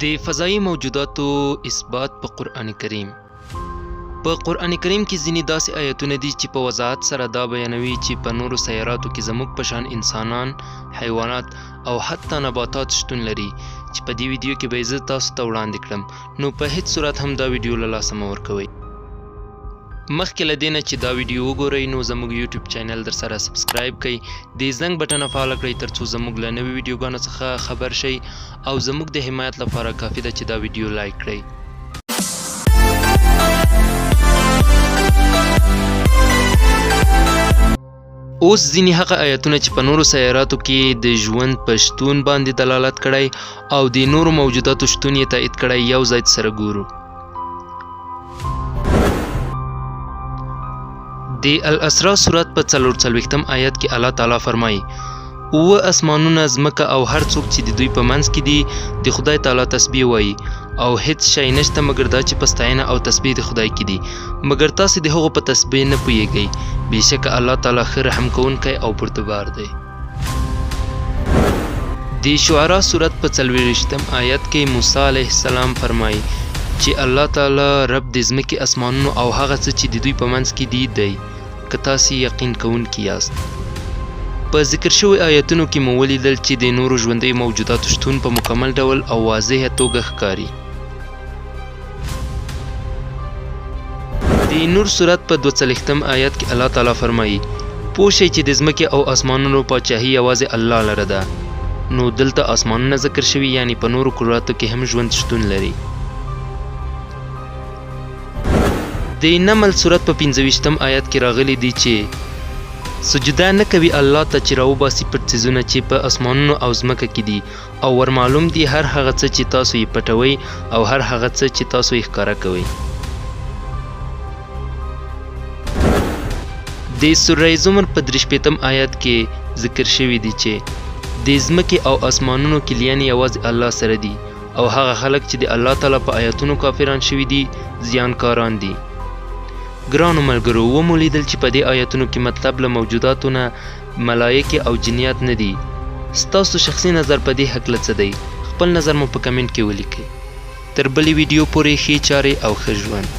د فضایي موجوداتو اثبات په قرآن کریم. په قرآن کریم کې ځینې داسې آیتونه دي چې په وضاحت سره دا بیانوي چې په نورو سیاراتو کې زموږ په شان انسانان، حیوانات او حتی نباتات شتون لري چې په دې ویډیو کې به زه تاسو ته وړاندې کړم، نو په هیڅ صورت هم دا ویډیو له لاسه مه ورکوئ. مخکې له دې نه چې دا ویډیو وګورئ نو زموږ یوټیوب چینل در سره سبسکرایب کړئ، د زنګ بټن فعال کړئ ترڅو زموږ له نوې ویډیوګانو څخه خبر شئ او زموږ د حمایت لپاره کافي ده چې دا ویډیو لایک کړئ. اوس ځینې هغه آیتونه چې په نورو سیاراتو کې د ژوند په شتون باندې دلالت کړی او د نورو موجوداتو شتون یې تایید کړی یو ځای سره ګورو. د الاسراء سورت په 44 آیت کې الله تعالی فرمایي: اوه اسمانونه، ځمکه او هر څوک چې د دوی په منځ کې دي د خدای تعالی تسبیح وایي، او هیڅ شی نشته مګر دا چې په ستاینه او تسبیح د خدای کې دي، مګر تاسې د هغو په تسبیح نه پوهیږئ. بېشکه الله تعالی ښه رحم کوونکی او پرتګار دی. د شعرا سورت په 40 آیت کې موسی علیه السلام فرمایي چې الله تعالی رب د ځمکې، اسمانونو او هغه څه چې د دوی په منځ کې دي دی، که تاسې یقین کوونکي یاست. په ذکر شوی آیتونو کې مو ولیدل چې د نورو ژوندیو موجوداتو شتون په مکمل ډول او واضحه توګه ښکاري. د نور سورت په 42 آیت کې الله تعالی فرمایي: پوه شئ چې د ځمکې او اسمانونو پاچاهي یوازې الله لره ده. نو دلته اسمانونه ذکر شوي، یعنی په نورو کراتو کې هم ژوند شتون لري. د نمل سورت په 25 آیت کې راغلی دی چې سجده نه کوي الله ته چې راوباسي پټ څیزونه چې په اسمانونو او ځمکه کې دي، او ورمعلوم دي هر هغه څه چې تاسو یې پټوئ او هر هغه څه چې تاسو یې ښکاره کوئ. د سوره زمر په 43 آیت کې ذکر شوی دی چې د ځمکې او اسمانونو کلیان یوازې الله سره دي، او هغه خلک چې د الله تعالی په آیاتونو کافران شوي دي زیانکاران دي. ګرانو ملګرو، ومو لیدل چې په دې آیتونو کې مطلب له موجوداتو نه ملایکې او جنیات نه دي. ستاسو شخصي نظر په دې هکله څه دی؟ خپل نظر مو په کمنټ کې ولیکئ. تر بلې ویډیو پورې ښې چارې او ښه ژوند.